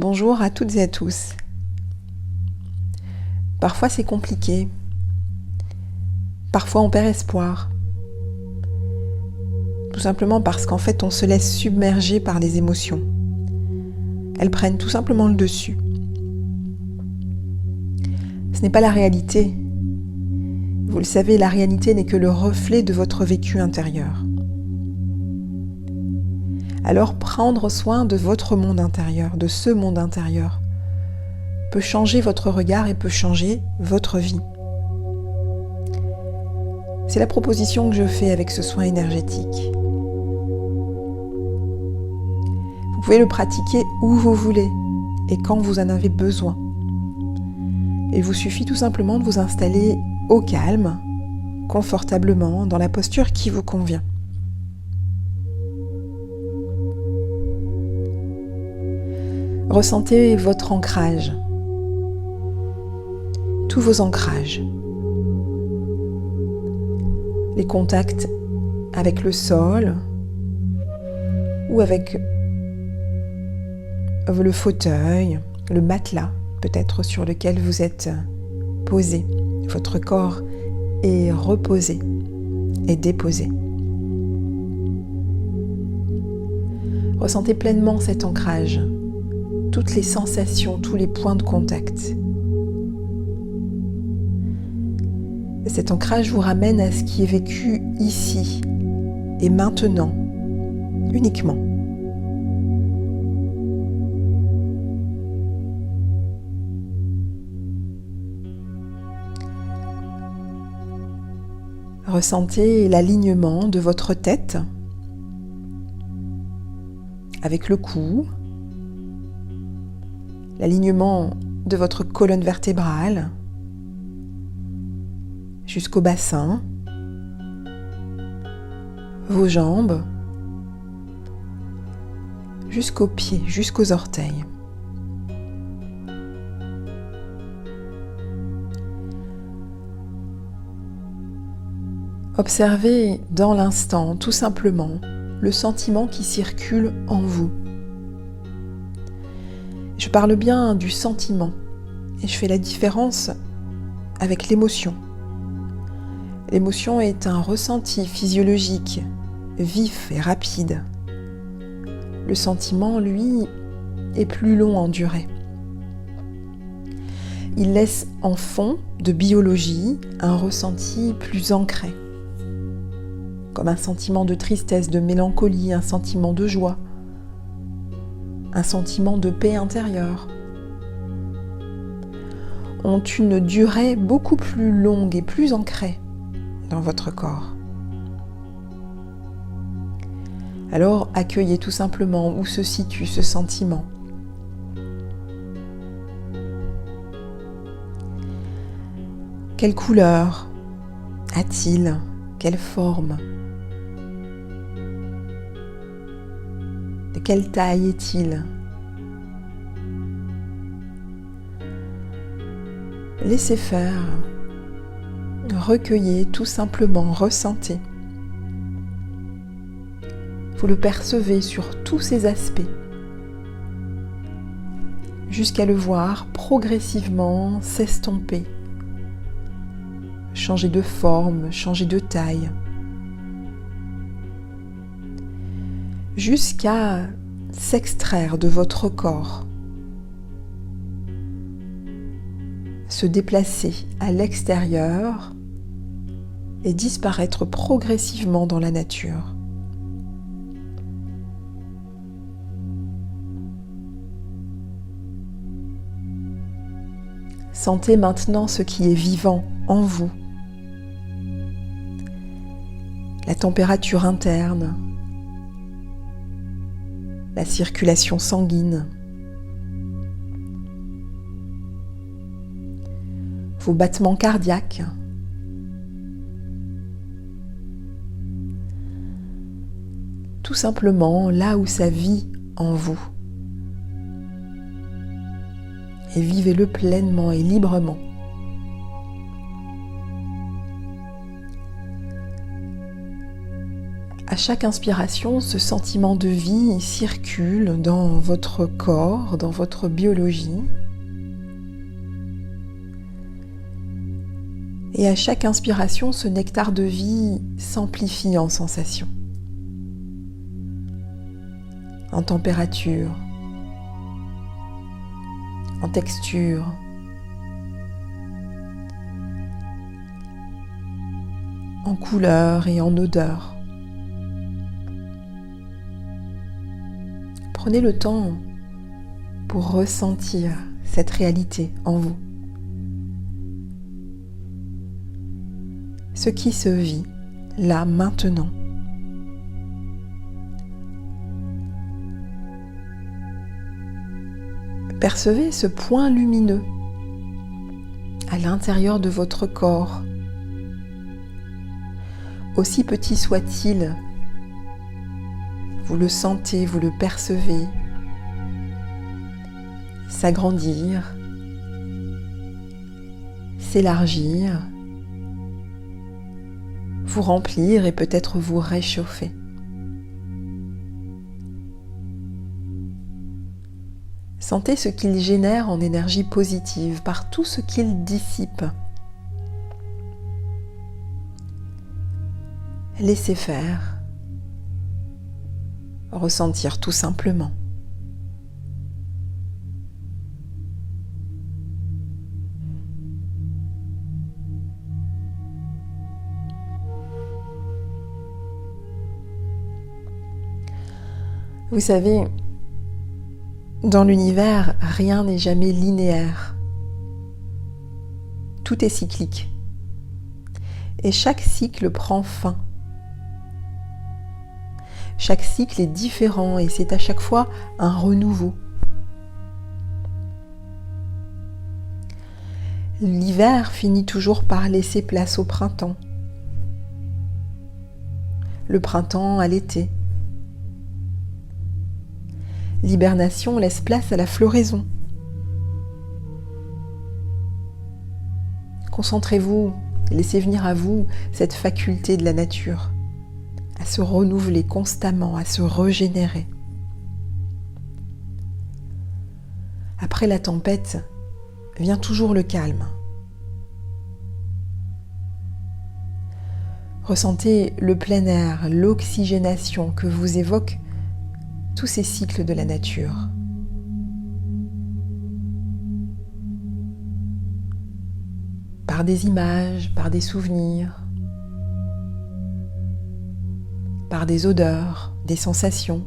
Bonjour à toutes et à tous. Parfois c'est compliqué, parfois on perd espoir, tout simplement parce qu'en fait on se laisse submerger par les émotions. Elles prennent tout simplement le dessus. Ce n'est pas la réalité. Vous le savez, la réalité n'est que le reflet de votre vécu intérieur. Alors prendre soin de votre monde intérieur, de ce monde intérieur, peut changer votre regard et peut changer votre vie. C'est la proposition que je fais avec ce soin énergétique. Vous pouvez le pratiquer où vous voulez et quand vous en avez besoin. Il vous suffit tout simplement de vous installer au calme, confortablement, dans la posture qui vous convient. Ressentez votre ancrage, tous vos ancrages, les contacts avec le sol ou avec le fauteuil, le matelas peut-être sur lequel vous êtes posé. Votre corps est reposé et déposé. Ressentez pleinement cet ancrage, toutes les sensations, tous les points de contact. Et cet ancrage vous ramène à ce qui est vécu ici et maintenant, uniquement. Ressentez l'alignement de votre tête avec le cou, l'alignement de votre colonne vertébrale jusqu'au bassin, vos jambes, jusqu'aux pieds, jusqu'aux orteils. Observez dans l'instant, tout simplement, le sentiment qui circule en vous. Je parle bien du sentiment et je fais la différence avec l'émotion. L'émotion est un ressenti physiologique, vif et rapide. Le sentiment, lui, est plus long en durée. Il laisse en fond de biologie un ressenti plus ancré, comme un sentiment de tristesse, de mélancolie, un sentiment de joie, un sentiment de paix intérieure, ont une durée beaucoup plus longue et plus ancrée dans votre corps. Alors accueillez tout simplement où se situe ce sentiment. Quelle couleur a-t-il? Quelle forme? De quelle taille est-il? Laissez faire, recueillez tout simplement, ressentez. Vous le percevez sur tous ses aspects, jusqu'à le voir progressivement s'estomper, changer de forme, changer de taille, jusqu'à s'extraire de votre corps, se déplacer à l'extérieur et disparaître progressivement dans la nature. Sentez maintenant ce qui est vivant en vous, la température interne, la circulation sanguine, vos battements cardiaques, tout simplement là où ça vit en vous. Et vivez-le pleinement et librement. À chaque inspiration, ce sentiment de vie circule dans votre corps, dans votre biologie. Et à chaque inspiration, ce nectar de vie s'amplifie en sensation, en température, en texture, en couleur et en odeur. Prenez le temps pour ressentir cette réalité en vous. Ce qui se vit là maintenant. Percevez ce point lumineux à l'intérieur de votre corps. Aussi petit soit-il, vous le sentez, vous le percevez s'agrandir, s'élargir, vous remplir et peut-être vous réchauffer. Sentez ce qu'il génère en énergie positive par tout ce qu'il dissipe. Laissez faire. Ressentir tout simplement. Vous savez, dans l'univers, rien n'est jamais linéaire. Tout est cyclique. Et chaque cycle prend fin. Chaque cycle est différent et c'est à chaque fois un renouveau. L'hiver finit toujours par laisser place au printemps. Le printemps à l'été. L'hibernation laisse place à la floraison. Concentrez-vous, laissez venir à vous cette faculté de la nature, à se renouveler constamment, à se régénérer. Après la tempête, vient toujours le calme. Ressentez le plein air, l'oxygénation que vous évoquent tous ces cycles de la nature. Par des images, par des souvenirs, par des odeurs, des sensations.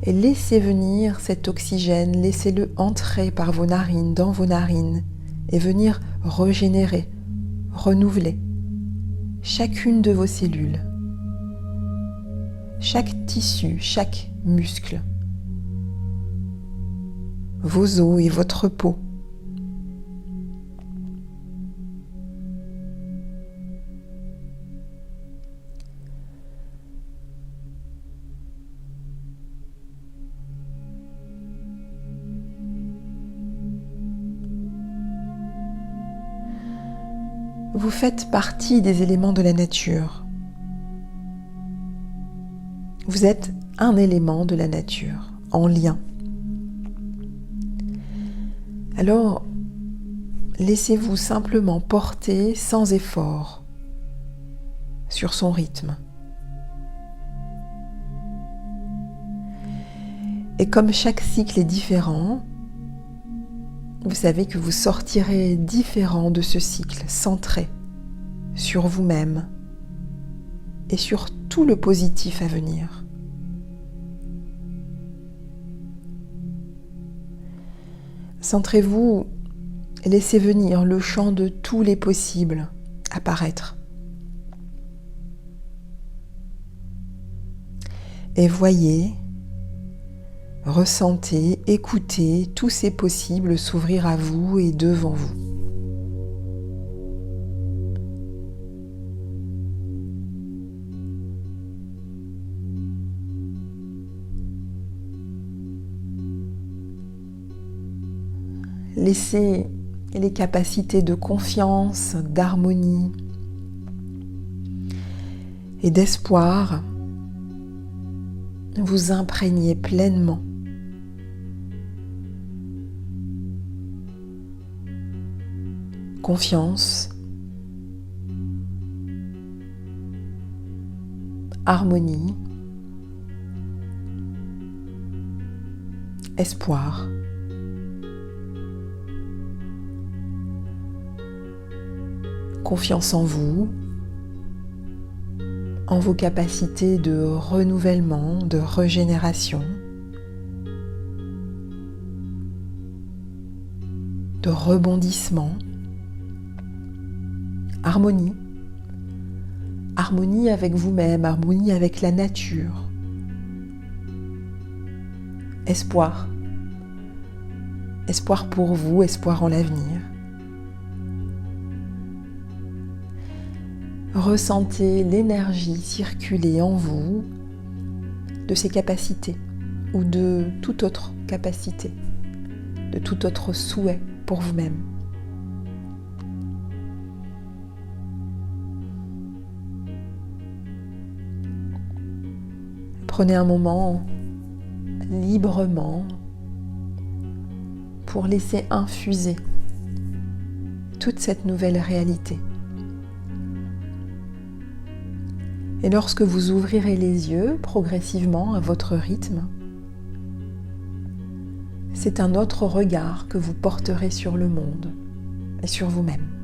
Et laissez venir cet oxygène, laissez-le entrer par vos narines, dans vos narines, et venir régénérer, renouveler chacune de vos cellules. Chaque tissu, chaque muscle, vos os et votre peau. Vous faites partie des éléments de la nature. Vous êtes un élément de la nature, en lien. Alors, laissez-vous simplement porter sans effort sur son rythme. Et comme chaque cycle est différent, vous savez que vous sortirez différent de ce cycle, centré sur vous-même et sur tout le positif à venir. Centrez-vous et laissez venir le champ de tous les possibles apparaître. Et voyez, ressentez, écoutez tous ces possibles s'ouvrir à vous et devant vous. Laissez les capacités de confiance, d'harmonie, et d'espoir vous imprégnez pleinement. Confiance, harmonie, espoir. Confiance en vous, en vos capacités de renouvellement, de régénération, de rebondissement. Harmonie. Harmonie avec vous-même, harmonie avec la nature. Espoir. Espoir pour vous, espoir en l'avenir. Ressentez l'énergie circuler en vous de ces capacités ou de toute autre capacité, de tout autre souhait pour vous-même. Prenez un moment librement pour laisser infuser toute cette nouvelle réalité. Et lorsque vous ouvrirez les yeux progressivement à votre rythme, c'est un autre regard que vous porterez sur le monde et sur vous-même.